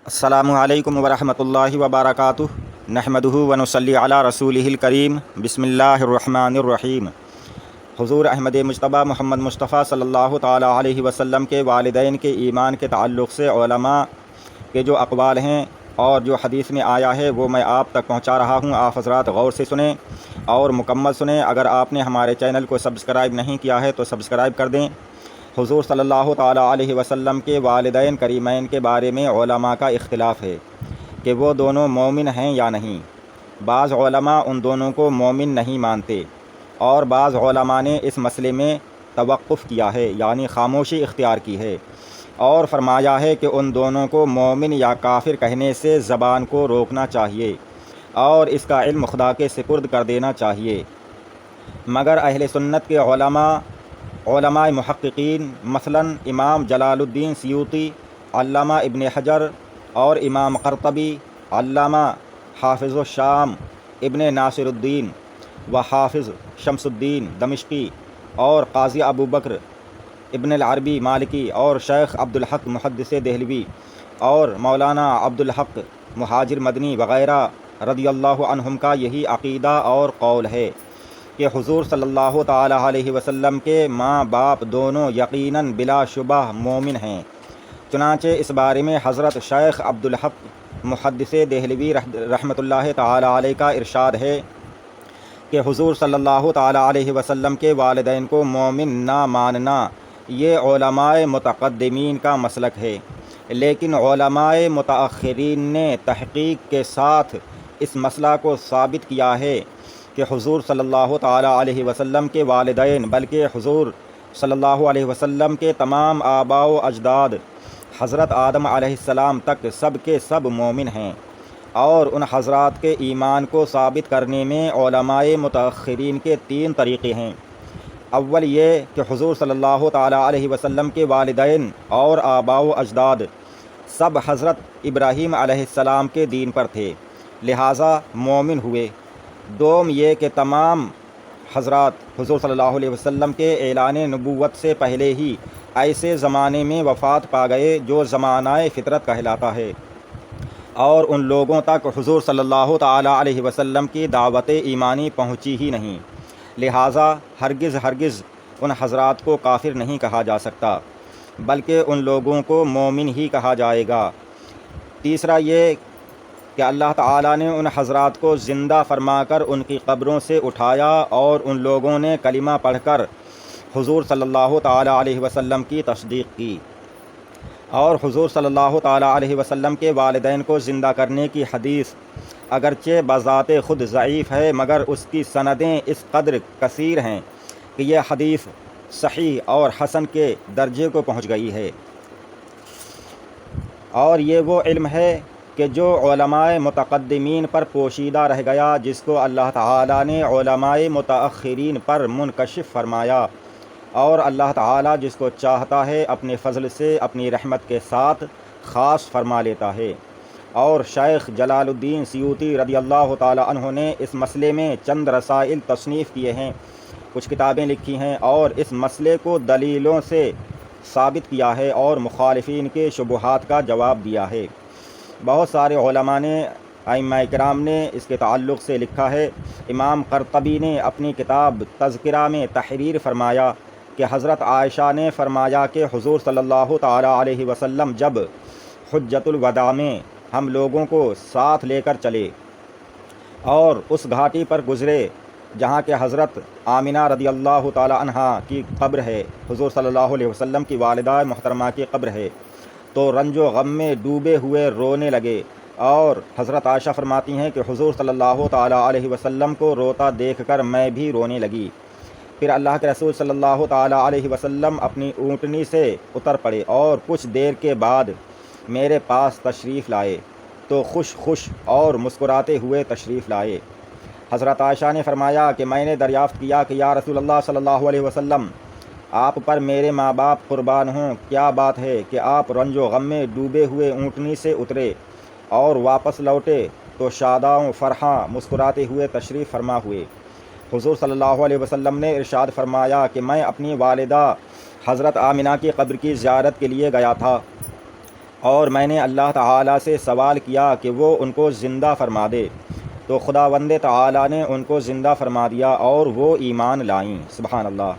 السلام علیکم ورحمۃ اللہ وبرکاتہ نحمدہ ونصلی علی رسولہ الکریم بسم اللہ الرحمن الرحیم۔ حضور احمد مجتبیٰ محمد مصطفیٰ صلی اللہ تعالیٰ علیہ وسلم کے والدین کے ایمان کے تعلق سے علماء کے جو اقوال ہیں اور جو حدیث میں آیا ہے وہ میں آپ تک پہنچا رہا ہوں۔ آپ حضرات غور سے سنیں اور مکمل سنیں۔ اگر آپ نے ہمارے چینل کو سبسکرائب نہیں کیا ہے تو سبسکرائب کر دیں۔ حضور صلی اللہ تعالیٰ علیہ وسلم کے والدین کریمین کے بارے میں علماء کا اختلاف ہے کہ وہ دونوں مومن ہیں یا نہیں۔ بعض علماء ان دونوں کو مومن نہیں مانتے اور بعض علماء نے اس مسئلے میں توقف کیا ہے، یعنی خاموشی اختیار کی ہے اور فرمایا ہے کہ ان دونوں کو مومن یا کافر کہنے سے زبان کو روکنا چاہیے اور اس کا علم خدا کے سپرد کر دینا چاہیے۔ مگر اہل سنت کے علماء محققین مثلاً امام جلال الدین سیوطی، علامہ ابن حجر اور امام قرطبی، علامہ حافظ الشام ابن ناصر الدین و حافظ شمس الدین دمشقی اور قاضی ابو بکر ابن العربی مالکی اور شیخ عبدالحق محدث دہلوی اور مولانا عبدالحق مہاجر مدنی وغیرہ رضی اللہ عنہم کا یہی عقیدہ اور قول ہے کہ حضور صلی اللہ تعالیٰ علیہ وسلم کے ماں باپ دونوں یقیناً بلا شبہ مومن ہیں۔ چنانچہ اس بارے میں حضرت شیخ عبدالحق محدث دہلوی رحمۃ اللہ تعالیٰ علیہ کا ارشاد ہے کہ حضور صلی اللہ تعالیٰ علیہ وسلم کے والدین کو مومن نہ ماننا یہ علماء متقدمین کا مسلک ہے، لیکن علماء متأخرین نے تحقیق کے ساتھ اس مسئلہ کو ثابت کیا ہے کہ حضور صلی اللہ تعالیٰ علیہ وسلم کے والدین بلکہ حضور صلی اللہ علیہ وسلم کے تمام آباء و اجداد حضرت آدم علیہ السلام تک سب کے سب مومن ہیں، اور ان حضرات کے ایمان کو ثابت کرنے میں علماء متأخرین کے 3 طریقے ہیں۔ اول یہ کہ حضور صلی اللہ تعالیٰ علیہ وسلم کے والدین اور آباء و اجداد سب حضرت ابراہیم علیہ السلام کے دین پر تھے، لہٰذا مومن ہوئے۔ دوم یہ کہ تمام حضرات حضور صلی اللہ علیہ وسلم کے اعلان نبوت سے پہلے ہی ایسے زمانے میں وفات پا گئے جو زمانہ فطرت کہلاتا ہے، اور ان لوگوں تک حضور صلی اللہ تعالیٰ علیہ وسلم کی دعوت ایمانی پہنچی ہی نہیں، لہٰذا ہرگز ان حضرات کو کافر نہیں کہا جا سکتا بلکہ ان لوگوں کو مومن ہی کہا جائے گا۔ تیسرا یہ کہ اللہ تعالیٰ نے ان حضرات کو زندہ فرما کر ان کی قبروں سے اٹھایا اور ان لوگوں نے کلمہ پڑھ کر حضور صلی اللہ تعالیٰ علیہ وسلم کی تصدیق کی، اور حضور صلی اللہ تعالیٰ علیہ وسلم کے والدین کو زندہ کرنے کی حدیث اگرچہ بذات خود ضعیف ہے مگر اس کی سندیں اس قدر کثیر ہیں کہ یہ حدیث صحیح اور حسن کے درجے کو پہنچ گئی ہے۔ اور یہ وہ علم ہے کہ جو علماء متقدمین پر پوشیدہ رہ گیا، جس کو اللہ تعالیٰ نے علماء متأخرین پر منکشف فرمایا، اور اللہ تعالیٰ جس کو چاہتا ہے اپنے فضل سے اپنی رحمت کے ساتھ خاص فرما لیتا ہے۔ اور شیخ جلال الدین سیوطی رضی اللہ تعالیٰ عنہ نے اس مسئلے میں چند رسائل تصنیف کیے ہیں، کچھ کتابیں لکھی ہیں اور اس مسئلے کو دلیلوں سے ثابت کیا ہے اور مخالفین کے شبہات کا جواب دیا ہے۔ بہت سارے علماء نے، ائمہ کرام نے اس کے تعلق سے لکھا ہے۔ امام قرطبی نے اپنی کتاب تذکرہ میں تحریر فرمایا کہ حضرت عائشہ نے فرمایا کہ حضور صلی اللہ تعالیٰ علیہ وسلم جب حجۃ الوداع میں ہم لوگوں کو ساتھ لے کر چلے اور اس گھاٹی پر گزرے جہاں کہ حضرت آمنہ رضی اللہ تعالیٰ عنہا کی قبر ہے، حضور صلی اللہ علیہ وسلم کی والدہ محترمہ کی قبر ہے، تو رنج و غم میں ڈوبے ہوئے رونے لگے، اور حضرت عائشہ فرماتی ہیں کہ حضور صلی اللہ تعالیٰ علیہ وسلم کو روتا دیکھ کر میں بھی رونے لگی۔ پھر اللہ کے رسول صلی اللہ تعالیٰ علیہ وسلم اپنی اونٹنی سے اتر پڑے اور کچھ دیر کے بعد میرے پاس تشریف لائے، تو خوش اور مسکراتے ہوئے تشریف لائے۔ حضرت عائشہ نے فرمایا کہ میں نے دریافت کیا کہ یا رسول اللہ صلی اللہ علیہ وسلم، آپ پر میرے ماں باپ قربان ہوں، کیا بات ہے کہ آپ رنج و غم میں ڈوبے ہوئے اونٹنی سے اترے اور واپس لوٹے تو شاداں فرحاں مسکراتے ہوئے تشریف فرما ہوئے؟ حضور صلی اللہ علیہ وسلم نے ارشاد فرمایا کہ میں اپنی والدہ حضرت آمنہ کی قبر کی زیارت کے لیے گیا تھا، اور میں نے اللہ تعالیٰ سے سوال کیا کہ وہ ان کو زندہ فرما دے، تو خداوند تعالیٰ نے ان کو زندہ فرما دیا اور وہ ایمان لائیں۔ سبحان اللہ۔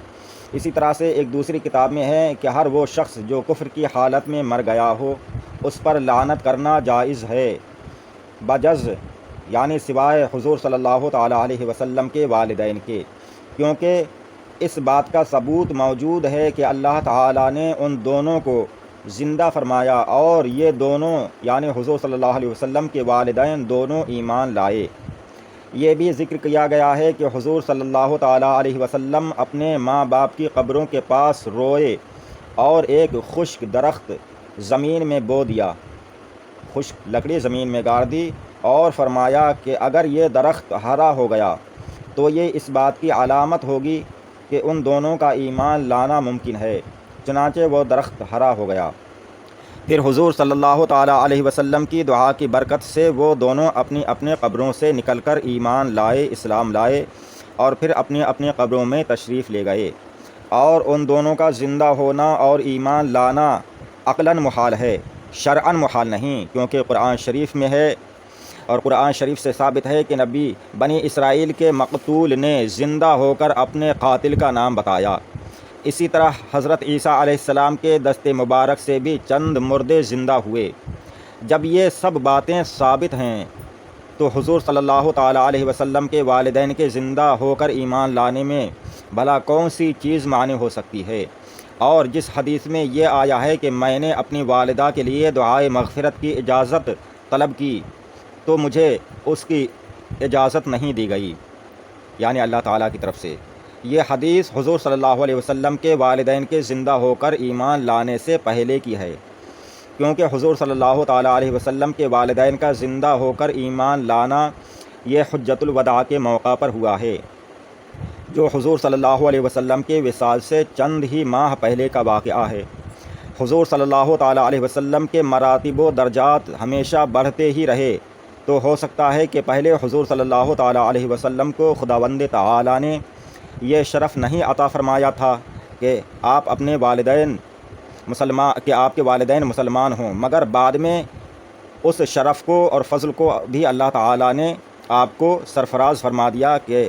اسی طرح سے ایک دوسری کتاب میں ہے کہ ہر وہ شخص جو کفر کی حالت میں مر گیا ہو اس پر لعنت کرنا جائز ہے، بجز یعنی سوائے حضور صلی اللہ تعالیٰ علیہ وسلم کے والدین کے، کیونکہ اس بات کا ثبوت موجود ہے کہ اللہ تعالیٰ نے ان دونوں کو زندہ فرمایا اور یہ دونوں یعنی حضور صلی اللہ علیہ وسلم کے والدین دونوں ایمان لائے۔ یہ بھی ذکر کیا گیا ہے کہ حضور صلی اللہ تعالیٰ علیہ وسلم اپنے ماں باپ کی قبروں کے پاس روئے اور ایک خشک درخت زمین میں بو دیا، خشک لکڑی زمین میں گاڑ دی اور فرمایا کہ اگر یہ درخت ہرا ہو گیا تو یہ اس بات کی علامت ہوگی کہ ان دونوں کا ایمان لانا ممکن ہے، چنانچہ وہ درخت ہرا ہو گیا۔ پھر حضور صلی اللہ تعالیٰ علیہ وسلم کی دعا کی برکت سے وہ دونوں اپنے قبروں سے نکل کر ایمان لائے، اسلام لائے اور پھر اپنی قبروں میں تشریف لے گئے۔ اور ان دونوں کا زندہ ہونا اور ایمان لانا عقلاً محال ہے، شرعاً محال نہیں، کیونکہ قرآن شریف میں ہے اور قرآن شریف سے ثابت ہے کہ نبی بنی اسرائیل کے مقتول نے زندہ ہو کر اپنے قاتل کا نام بتایا۔ اسی طرح حضرت عیسیٰ علیہ السلام کے دست مبارک سے بھی چند مردے زندہ ہوئے۔ جب یہ سب باتیں ثابت ہیں تو حضور صلی اللہ تعالیٰ علیہ وسلم کے والدین کے زندہ ہو کر ایمان لانے میں بھلا کون سی چیز مانع ہو سکتی ہے؟ اور جس حدیث میں یہ آیا ہے کہ میں نے اپنی والدہ کے لیے دعائے مغفرت کی اجازت طلب کی تو مجھے اس کی اجازت نہیں دی گئی، یعنی اللہ تعالیٰ کی طرف سے۔ یہ حدیث حضور صلی اللہ علیہ وسلم کے والدین کے زندہ ہو کر ایمان لانے سے پہلے کی ہے، کیونکہ حضور صلی اللہ تعالیٰ علیہ وسلم کے والدین کا زندہ ہو کر ایمان لانا یہ حجۃ الوداع کے موقع پر ہوا ہے، جو حضور صلی اللہ علیہ وسلم کے وصال سے چند ہی ماہ پہلے کا واقعہ ہے۔ حضور صلی اللہ تعالیٰ علیہ وسلم کے مراتب و درجات ہمیشہ بڑھتے ہی رہے، تو ہو سکتا ہے کہ پہلے حضور صلی اللہ تعالیٰ علیہ وسلم کو خداوند تعالیٰ نے یہ شرف نہیں عطا فرمایا تھا کہ آپ کے والدین مسلمان ہوں، مگر بعد میں اس شرف کو اور فضل کو بھی اللہ تعالیٰ نے آپ کو سرفراز فرما دیا کہ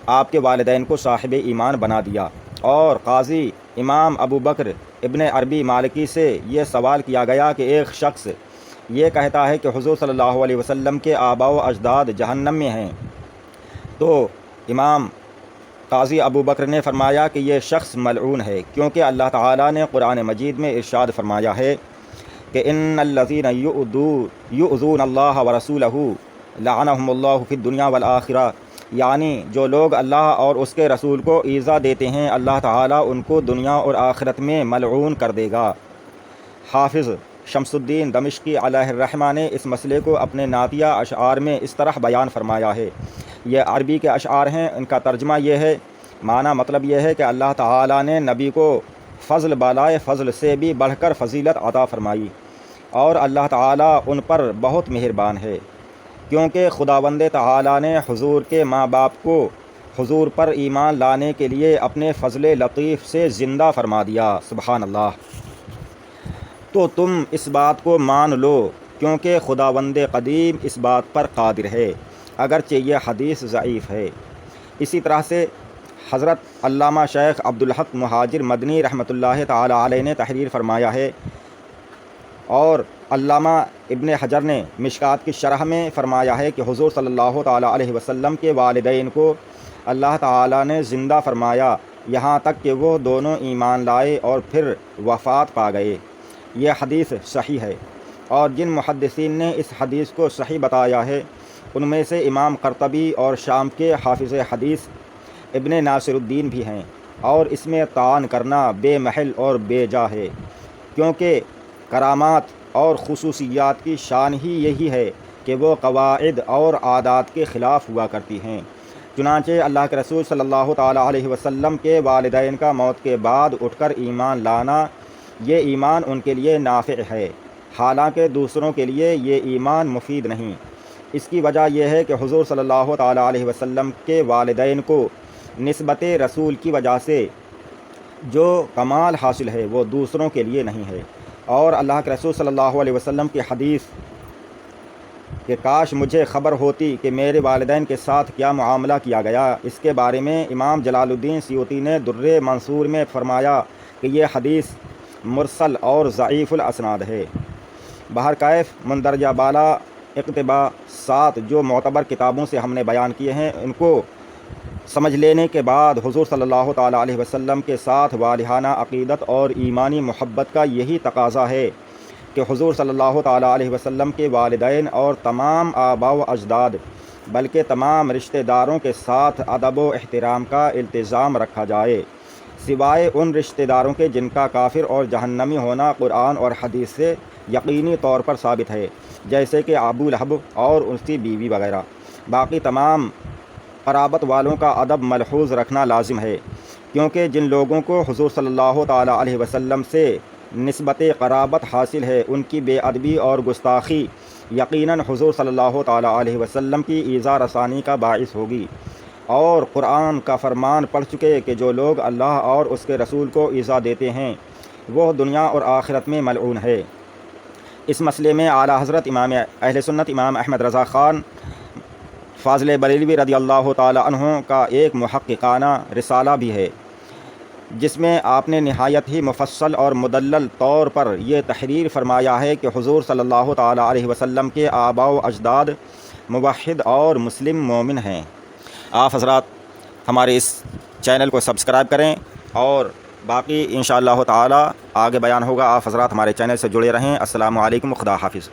آپ کے والدین کو صاحب ایمان بنا دیا۔ اور قاضی امام ابو بکر ابن عربی مالکی سے یہ سوال کیا گیا کہ ایک شخص یہ کہتا ہے کہ حضور صلی اللہ علیہ وسلم کے آباء و اجداد جہنم میں ہیں، تو امام قاضی ابو بکر نے فرمایا کہ یہ شخص ملعون ہے، کیونکہ اللہ تعالیٰ نے قرآن مجید میں ارشاد فرمایا ہے کہ ان الذین یؤذون اللہ ورسولہ لعنہم اللہ فی الدنیا والآخرہ، یعنی جو لوگ اللہ اور اس کے رسول کو ایذا دیتے ہیں اللہ تعالیٰ ان کو دنیا اور آخرت میں ملعون کر دے گا۔ حافظ شمس الدین دمشقی علیہ الرحمہ نے اس مسئلے کو اپنے نعتیہ اشعار میں اس طرح بیان فرمایا ہے۔ یہ عربی کے اشعار ہیں، ان کا ترجمہ یہ ہے، معنی مطلب یہ ہے کہ اللہ تعالیٰ نے نبی کو فضل بالائے فضل سے بھی بڑھ کر فضیلت عطا فرمائی اور اللہ تعالیٰ ان پر بہت مہربان ہے، کیونکہ خداوند تعالیٰ نے حضور کے ماں باپ کو حضور پر ایمان لانے کے لیے اپنے فضل لطیف سے زندہ فرما دیا۔ سبحان اللہ۔ تو تم اس بات کو مان لو کیونکہ خداوند قدیم اس بات پر قادر ہے، اگرچہ یہ حدیث ضعیف ہے۔ اسی طرح سے حضرت علامہ شیخ عبدالحق مہاجر مدنی رحمۃ اللہ تعالیٰ علیہ نے تحریر فرمایا ہے، اور علامہ ابن حجر نے مشکات کی شرح میں فرمایا ہے کہ حضور صلی اللہ تعالیٰ علیہ وسلم کے والدین کو اللہ تعالیٰ نے زندہ فرمایا یہاں تک کہ وہ دونوں ایمان لائے اور پھر وفات پا گئے۔ یہ حدیث صحیح ہے، اور جن محدثین نے اس حدیث کو صحیح بتایا ہے ان میں سے امام قرطبی اور شام کے حافظ حدیث ابن ناصر الدین بھی ہیں، اور اس میں طعن کرنا بے محل اور بے جا ہے، کیونکہ کرامات اور خصوصیات کی شان ہی یہی ہے کہ وہ قواعد اور عادات کے خلاف ہوا کرتی ہیں۔ چنانچہ اللہ کے رسول صلی اللہ تعالیٰ علیہ وسلم کے والدین کا موت کے بعد اٹھ کر ایمان لانا، یہ ایمان ان کے لیے نافع ہے، حالانکہ دوسروں کے لیے یہ ایمان مفید نہیں۔ اس کی وجہ یہ ہے کہ حضور صلی اللہ تعالیٰ علیہ وسلم کے والدین کو نسبت رسول کی وجہ سے جو کمال حاصل ہے وہ دوسروں کے لیے نہیں ہے، اور اللہ کے رسول صلی اللہ علیہ وسلم کی حدیث کہ کاش مجھے خبر ہوتی کہ میرے والدین کے ساتھ کیا معاملہ کیا گیا، اس کے بارے میں امام جلال الدین سیوطی نے در منصور میں فرمایا کہ یہ حدیث مرسل اور ضعیف الاسناد ہے۔ بہرکیف مندرجہ بالا اقتباسات جو معتبر کتابوں سے ہم نے بیان کیے ہیں، ان کو سمجھ لینے کے بعد حضور صلی اللہ تعالیٰ علیہ وسلم کے ساتھ والہانہ عقیدت اور ایمانی محبت کا یہی تقاضا ہے کہ حضور صلی اللہ تعالیٰ علیہ وسلم کے والدین اور تمام آباء و اجداد بلکہ تمام رشتہ داروں کے ساتھ ادب و احترام کا التزام رکھا جائے، سوائے ان رشتہ داروں کے جن کا کافر اور جہنمی ہونا قرآن اور حدیث سے یقینی طور پر ثابت ہے، جیسے کہ ابو لہب اور اس کی بیوی وغیرہ۔ باقی تمام قرابت والوں کا ادب ملحوظ رکھنا لازم ہے، کیونکہ جن لوگوں کو حضور صلی اللہ تعالیٰ علیہ وسلم سے نسبت قرابت حاصل ہے، ان کی بے ادبی اور گستاخی یقیناً حضور صلی اللہ تعالیٰ علیہ وسلم کی ایذا رسانی کا باعث ہوگی، اور قرآن کا فرمان پڑھ چکے کہ جو لوگ اللہ اور اس کے رسول کو ایذا دیتے ہیں وہ دنیا اور آخرت میں ملعون ہے۔ اس مسئلے میں اعلیٰ حضرت امام اہل سنت امام احمد رضا خان فاضل بریلوی رضی اللہ تعالی عنہ کا ایک محققانہ رسالہ بھی ہے، جس میں آپ نے نہایت ہی مفصل اور مدلل طور پر یہ تحریر فرمایا ہے کہ حضور صلی اللہ تعالیٰ علیہ وسلم کے آباء و اجداد موحد اور مسلم مومن ہیں۔ آپ حضرات ہمارے اس چینل کو سبسکرائب کریں، اور باقی انشاءاللہ تعالی آگے بیان ہوگا۔ آپ حضرات ہمارے چینل سے جڑے رہیں۔ السلام علیکم، خدا حافظ۔